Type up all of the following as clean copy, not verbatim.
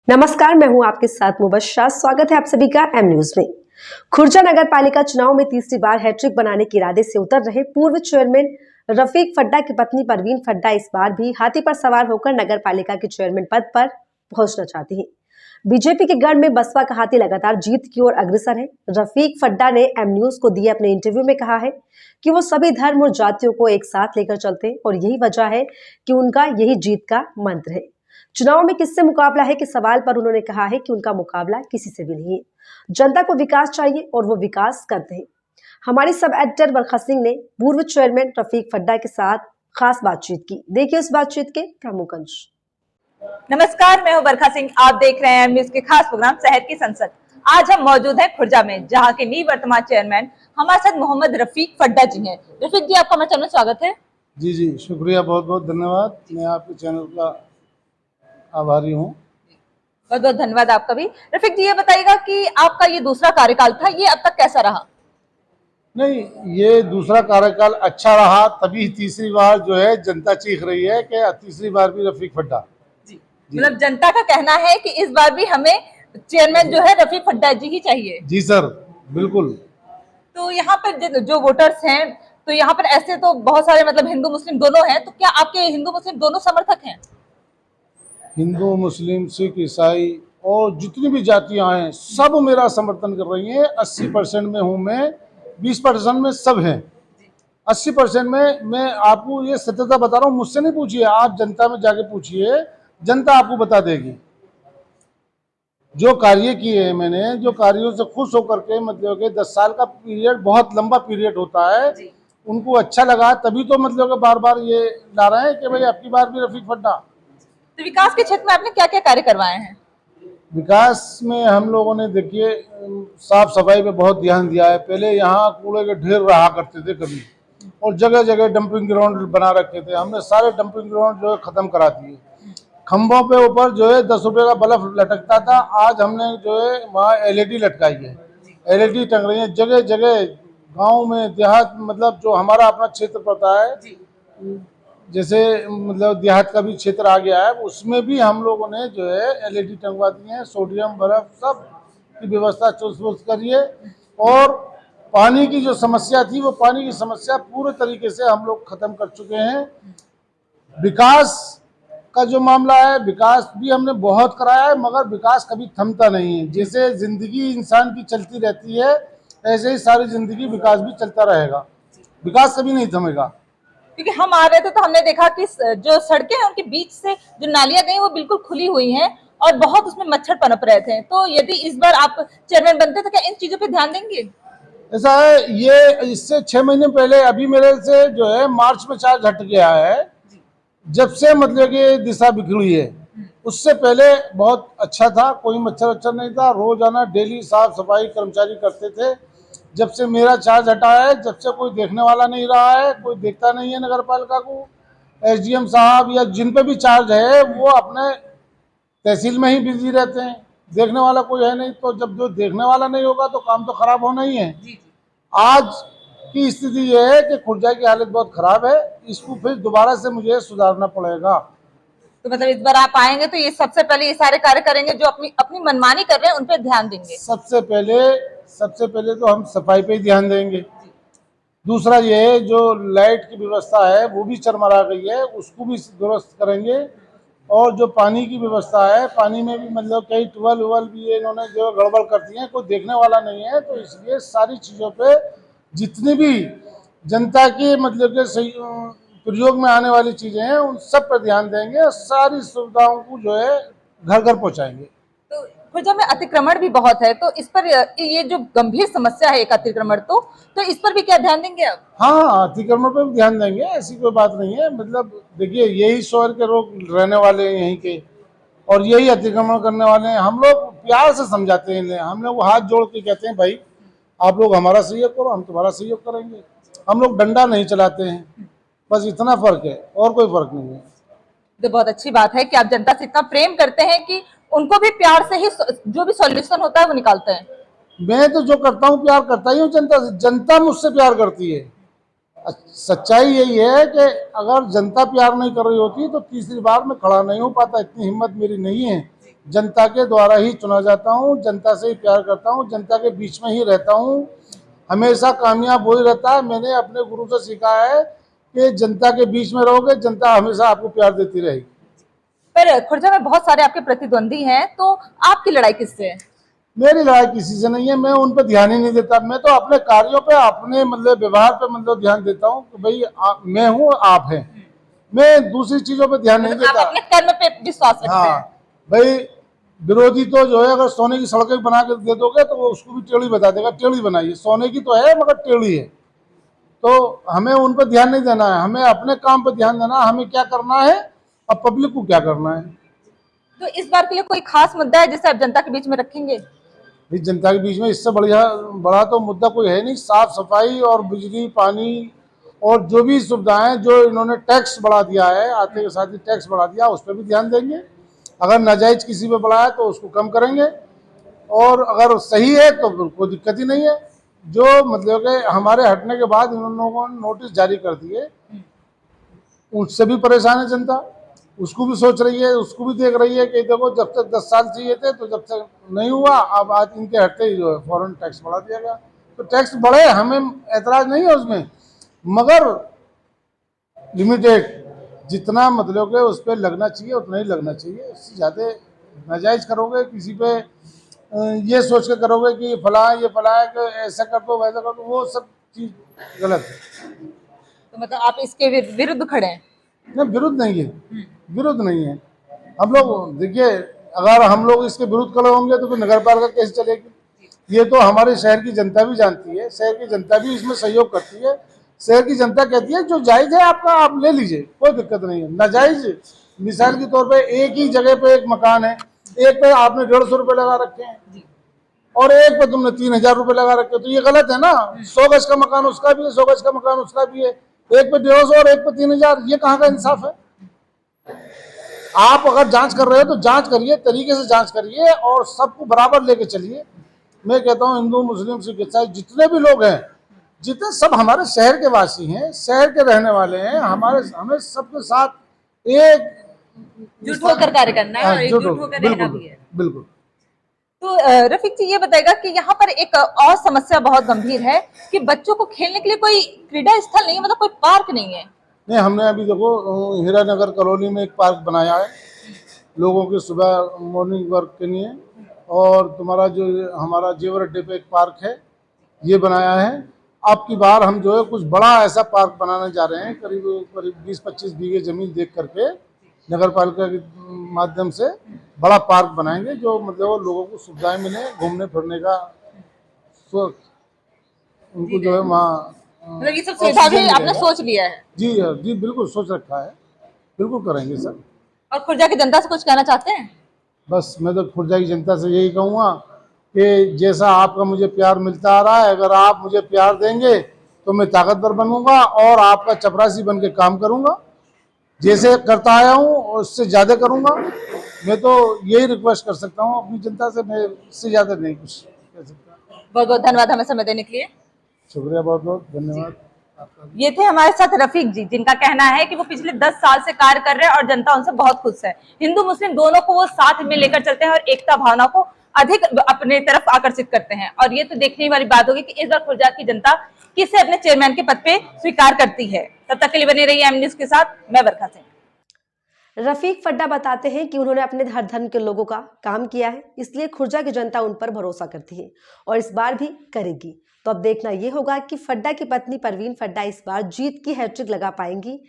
नमस्कार, मैं हूं आपके साथ मुबश्शा। स्वागत है आप सभी का एम न्यूज में। खुर्जा नगर पालिका चुनाव में तीसरी बार हैट्रिक बनाने के इरादे से उतर रहे पूर्व चेयरमैन रफीक फड्डा की पत्नी परवीन फड्डा इस बार भी हाथी पर सवार होकर नगर पालिका के चेयरमैन पद पर पहुंचना चाहती हैं। बीजेपी के गढ़ में बसपा का हाथी लगातार जीत की ओर अग्रसर है। रफीक फड्डा ने एम न्यूज को दिए अपने इंटरव्यू में कहा है कि वो सभी धर्म और जातियों को एक साथ लेकर चलते हैं और यही वजह है कि उनका यही जीत का मंत्र है। चुनाव में किससे मुकाबला है के सवाल पर उन्होंने कहा है कि उनका मुकाबला किसी से भी नहीं है। जनता को विकास चाहिए और वो विकास करते हैं। हमारी सब एडिटर बरखा सिंह ने पूर्व चेयरमैन रफीक फड्डा के साथ खास बातचीत की। देखिए इस बातचीत के प्रमुख अंश। नमस्कार, मैं हूं बरखा सिंह। आप देख रहे हैं न्यूज के खास प्रोग्राम शहर की संसद। आज हम मौजूद हैं खुर्जा में, जहां के निवर्तमान चेयरमैन हमारे साथ मोहम्मद रफीक फड्डा जी हैं। रफीक जी, आपका हमारे चैनल में स्वागत है। जी शुक्रिया, बहुत बहुत धन्यवाद। मैं आपके चैनल का आभारी हूँ। बहुत बहुत धन्यवाद आपका भी। रफीक जी, ये बताइएगा कि आपका ये दूसरा कार्यकाल था, ये अब तक कैसा रहा? नहीं, ये दूसरा कार्यकाल अच्छा रहा, तभी तीसरी बार जो है जनता चीख रही है कि तीसरी बार भी रफीक फड्डा। जी, मतलब जनता का कहना है कि इस बार भी हमें चेयरमैन जो है रफीक फड्डा जी ही चाहिए। जी सर, बिल्कुल। तो यहाँ पर जो वोटर्स हैं, तो यहाँ पर ऐसे तो बहुत सारे मतलब हिंदू मुस्लिम दोनों हैं, तो क्या आपके हिंदू मुस्लिम दोनों समर्थक हैं? हिंदू, मुस्लिम, सिख, ईसाई और जितनी भी जातियां हैं सब मेरा समर्थन कर रही हैं। 80% में हूँ मैं, 20% में सब हैं। 80% में मैं आपको ये सत्यता बता रहा हूँ। मुझसे नहीं पूछिए, आप जनता में जाके पूछिए, जनता आपको बता देगी। जो कार्य किए हैं मैंने, जो कार्यों से खुश होकर के, मतलब कि 10 साल का पीरियड बहुत लंबा पीरियड होता है, उनको अच्छा लगा, तभी तो मतलब बार बार ये ला रहे हैं कि भाई आपकी बार भी रफीक फड्डा। तो विकास के क्षेत्र में आपने क्या क्या कार्य करवाए हैं? विकास में हम लोगों ने देखिए साफ सफाई पे बहुत ध्यान दिया है। पहले यहाँ कूड़े के ढेर रहा करते थे कभी, और जगह जगह डंपिंग ग्राउंड बना रखे थे। हमने सारे डंपिंग ग्राउंड जो है खत्म करा दिए। खंभों पे ऊपर जो है 10 रुपए का बल्ब लटकता था, आज हमने जो है वहाँ LED लटकाई है। LED टंग रही है जगह जगह, गाँव में, देहात, मतलब जो हमारा अपना क्षेत्र पड़ता है, जैसे मतलब देहात का भी क्षेत्र आ गया है, उसमें भी हम लोगों ने जो है LED टंगवा दिए हैं। सोडियम बर्फ सब की व्यवस्था चुस्त करी है। और पानी की जो समस्या थी, वो पानी की समस्या पूरे तरीके से हम लोग खत्म कर चुके हैं। विकास का जो मामला है, विकास भी हमने बहुत कराया है, मगर विकास कभी थमता नहीं है। जैसे जिंदगी इंसान की चलती रहती है, ऐसे ही सारी जिंदगी विकास भी चलता रहेगा। विकास कभी नहीं थमेगा। क्योंकि हम आ रहे थे तो हमने देखा कि जो सड़कें हैं उनके बीच से जो नालियां गई वो बिल्कुल खुली हुई हैं और बहुत उसमें मच्छर पनप रहे थे। तो यदि इस बार आप चेयरमैन बनते तो क्या इन चीजों पे ध्यान देंगे? ऐसा है, ये इससे 6 महीने पहले, अभी मेरे से जो है मार्च में चार्ज हट गया है, जब से मतलब कि दिशा बिगड़ी है। उससे पहले बहुत अच्छा था, कोई मच्छर नहीं था। रोजाना डेली साफ सफाई कर्मचारी करते थे। जब से मेरा चार्ज हटा है, जब से कोई देखने वाला नहीं रहा है, कोई देखता नहीं है नगर पालिका को। SDM साहब या जिन पे भी चार्ज है वो अपने तहसील में ही बिजी रहते हैं, देखने वाला कोई है नहीं। तो जब जो देखने वाला नहीं होगा तो काम तो खराब होना ही है। आज की स्थिति यह है कि खुर्जा की हालत बहुत खराब है, इसको फिर दोबारा से मुझे सुधारना पड़ेगा। तो मतलब इस बार आप आएंगे तो ये सबसे पहले ये सारे कार्य करेंगे जो अपनी अपनी मनमानी कर रहे हैं उन पे ध्यान देंगे? सबसे पहले तो हम सफाई पे ही ध्यान देंगे। दूसरा ये है, जो लाइट की व्यवस्था है वो भी चरमरा गई है, उसको भी दुरुस्त करेंगे। और जो पानी की व्यवस्था है, पानी में भी मतलब कई ट्यूबवेल उवेल भी इन्होंने जो गड़बड़ कर दी है, कोई देखने वाला नहीं है। तो इसलिए सारी चीज़ों पे जितनी भी जनता की मतलब के सही प्रयोग में आने वाली चीज़ें हैं, उन सब पर ध्यान देंगे और सारी सुविधाओं को जो है घर घर पहुँचाएंगे। तो खुर्जा में अतिक्रमण भी बहुत है, तो इस पर ये जो गंभीर समस्या है एक अतिक्रमण, तो इस पर भी क्या ध्यान देंगे आप? हाँ, अतिक्रमण पे भी ध्यान देंगे, ऐसी कोई बात नहीं है। मतलब देखिए, यही शहर के लोग रहने वाले हैं यहीं के, और यही अतिक्रमण करने वाले हैं। हम लोग प्यार से समझाते हैं, हम लोग हाथ जोड़ के कहते हैं भाई आप लोग हमारा सहयोग करो, हम तुम्हारा सहयोग करेंगे। हम लोग डंडा नहीं चलाते हैं, बस इतना फर्क है, और कोई फर्क नहीं है। तो बहुत अच्छी बात है कि आप जनता से इतना प्रेम करते हैं कि उनको भी प्यार से ही जो भी सॉल्यूशन होता है वो निकालते हैं। मैं तो जो करता हूँ प्यार करता ही हूँ जनता से, जनता मुझसे प्यार करती है। सच्चाई यही है कि अगर जनता प्यार नहीं कर रही होती तो तीसरी बार मैं खड़ा नहीं हो पाता, इतनी हिम्मत मेरी नहीं है। जनता के द्वारा ही चुना जाता हूँ, जनता से ही प्यार करता हूँ, जनता के बीच में ही रहता हूँ, हमेशा कामयाब वही रहता है। मैंने अपने गुरु से सीखा है कि जनता के बीच में रहोगे, जनता हमेशा आपको प्यार देती रहेगी। पर खुर्जा में बहुत सारे आपके प्रतिद्वंदी हैं, तो आपकी लड़ाई किससे है? मेरी लड़ाई किसी से नहीं है, मैं उन पर ध्यान ही नहीं देता। मैं तो अपने कार्यों पे, अपने मतलब व्यवहार पे मतलब ध्यान देता हूँ कि भाई मैं हूँ, आप हैं। मैं दूसरी चीजों पे ध्यान नहीं मतलब आप देता। अपने कर्म पे विश्वास रखते हाँ हैं। भाई, विरोधी तो जो है अगर सोने की सड़कें बना के दे दोगे तो वो उसको भी टेढ़ी बता देगा, टेढ़ी बनाइए, सोने की तो है मगर टेढ़ी है। तो हमें उन पर ध्यान नहीं देना है, हमें अपने काम पर ध्यान देना है, हमें क्या करना है और पब्लिक को क्या करना है। तो इस बार के लिए कोई खास मुद्दा है जिसे आप जनता के बीच में रखेंगे? इस जनता के बीच में इससे बड़ा तो मुद्दा कोई है नहीं। साफ सफाई और बिजली, पानी और जो भी सुविधाएं, जो इन्होंने टैक्स बढ़ा दिया है, आते के साथ ही टैक्स बढ़ा दिया, उस पर भी ध्यान देंगे। अगर नाजायज किसी पे बढ़ा है तो उसको कम करेंगे, और अगर सही है तो कोई दिक्कत ही नहीं है। जो मतलब कि हमारे हटने के बाद इन लोगों ने नोटिस जारी कर दिए, उससे भी परेशान है जनता, उसको भी सोच रही है, उसको भी देख रही है कि देखो जब तक 10 साल चाहिए थे तो जब तक नहीं हुआ, अब आज इनके हटते ही जो है फौरन टैक्स बढ़ा दिया गया। तो टैक्स बढ़े, हमें एतराज नहीं है उसमें, मगर लिमिटेड, जितना मतलब कि उस पर लगना चाहिए उतना ही लगना चाहिए। इससे ज़्यादा नाजायज करोगे, किसी पे ये सोच के करोगे कि ये फला है कि ऐसा कर दो वैसा कर दो, वो सब चीज़ गलत है। तो मतलब आप इसके विरुद्ध खड़े हैं? नहीं, विरुद्ध नहीं है, विरुद्ध नहीं है। हम लोग देखिए, अगर हम लोग इसके विरुद्ध खड़े होंगे तो फिर नगर पालिका कैसे चलेगी। ये तो हमारे शहर की जनता भी जानती है, शहर की जनता भी इसमें सहयोग करती है। शहर की जनता कहती है जो जायज है आपका आप ले लीजिए, कोई दिक्कत नहीं है। नाजायज, मिसाल के तौर पे एक ही जगह पे एक मकान है, एक पे आपने 150 रुपये लगा रखे हैं और एक पे तुमने 3000 रुपये लगा रखे, तो ये गलत है ना। 100 गज का मकान उसका भी है, 100 गज का मकान उसका भी है, एक पे 150 और एक पे 3000, ये कहाँ का इंसाफ है। आप अगर जांच कर रहे हो तो जांच करिए, तरीके से जांच करिए और सबको बराबर लेके चलिए। मैं कहता हूँ हिंदू, मुस्लिम, सिख, ईसाई जितने भी लोग हैं, जितने सब हमारे शहर के वासी हैं, शहर के रहने वाले हैं, हमें सबके साथ एक जुट होकर कार्य करना है और एकजुट होकर रहना भी है। बिल्कुल। तो रफीक जी, ये बताएगा कि यहाँ पर एक और समस्या बहुत गंभीर है कि बच्चों को खेलने के लिए कोई क्रीड़ा स्थल नहीं है, मतलब कोई पार्क नहीं है। नहीं, हमने अभी देखो हीरानगर कॉलोनी में एक पार्क बनाया है लोगों के सुबह मॉर्निंग वर्क के लिए, और तुम्हारा जो हमारा जेवर अड्डे पे एक पार्क है, ये बनाया है। अब की बार हम जो है कुछ बड़ा ऐसा पार्क बनाने जा रहे हैं, करीब करीब 20-25 बीघे जमीन देख करके नगर पालिका के माध्यम से बड़ा पार्क बनाएंगे, जो मतलब लोगों को सुविधाएं मिले, घूमने फिरने का, उनको जो है वहाँ मतलब ये सब सुविधा भी आपने सोच लिया है? जी बिल्कुल सोच रखा है, बिल्कुल करेंगे सर। और खुर्जा की जनता से कुछ कहना चाहते हैं? बस मैं तो खुर्जा की जनता से यही कहूँगा कि जैसा आपका मुझे प्यार मिलता आ रहा है, अगर आप मुझे प्यार देंगे तो मैं ताकतवर बनूंगा और आपका चपरासी बन के काम करूंगा। जैसे करता आया हूँ उससे ज़्यादा करूंगा। मैं तो यही रिक्वेस्ट कर सकता हूँ अपनी जनता से, मैं इससे ज़्यादा नहीं कुछ कह सकता। बहुत बहुत धन्यवाद हमें समय देने के लिए। शुक्रिया, बहुत बहुत धन्यवाद आपका। ये थे हमारे साथ रफीक जी, जिनका कहना है कि वो पिछले 10 साल से कार्य कर रहे हैं और जनता उनसे बहुत खुश है। हिंदू मुस्लिम दोनों को वो साथ में लेकर चलते हैं और एकता भावना को अधिक अपने तरफ आकर्षित करते हैं। और ये तो देखने वाली बात होगी कि इस बार खुर्जा की जनता किसे अपने चेयरमैन के पद पे स्वीकार करती है। तब तक के लिए बने रहिए एम न्यूज के साथ, मैं बरखा सिंह। रफीक फड्डा बताते हैं कि उन्होंने अपने हर धर्म के लोगों का काम किया है, इसलिए खुर्जा की जनता उन पर भरोसा करती है और इस बार भी करेगी। तो अब देखना यह होगा कि फड्डा की पत्नी परवीन फड्डा इस बार जीत की हैट्रिक लगा पाएंगी।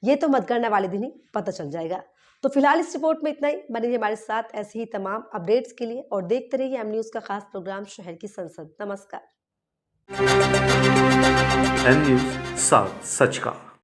ये तो मतगणना वाले दिन ही पता चल जाएगा। तो फिलहाल इस रिपोर्ट में इतना ही। बने रहिए हमारे साथ ऐसे ही तमाम अपडेट्स के लिए और देखते रहिए एम न्यूज का खास प्रोग्राम शहर की संसद। नमस्कार। एम न्यूज, साथ सच का।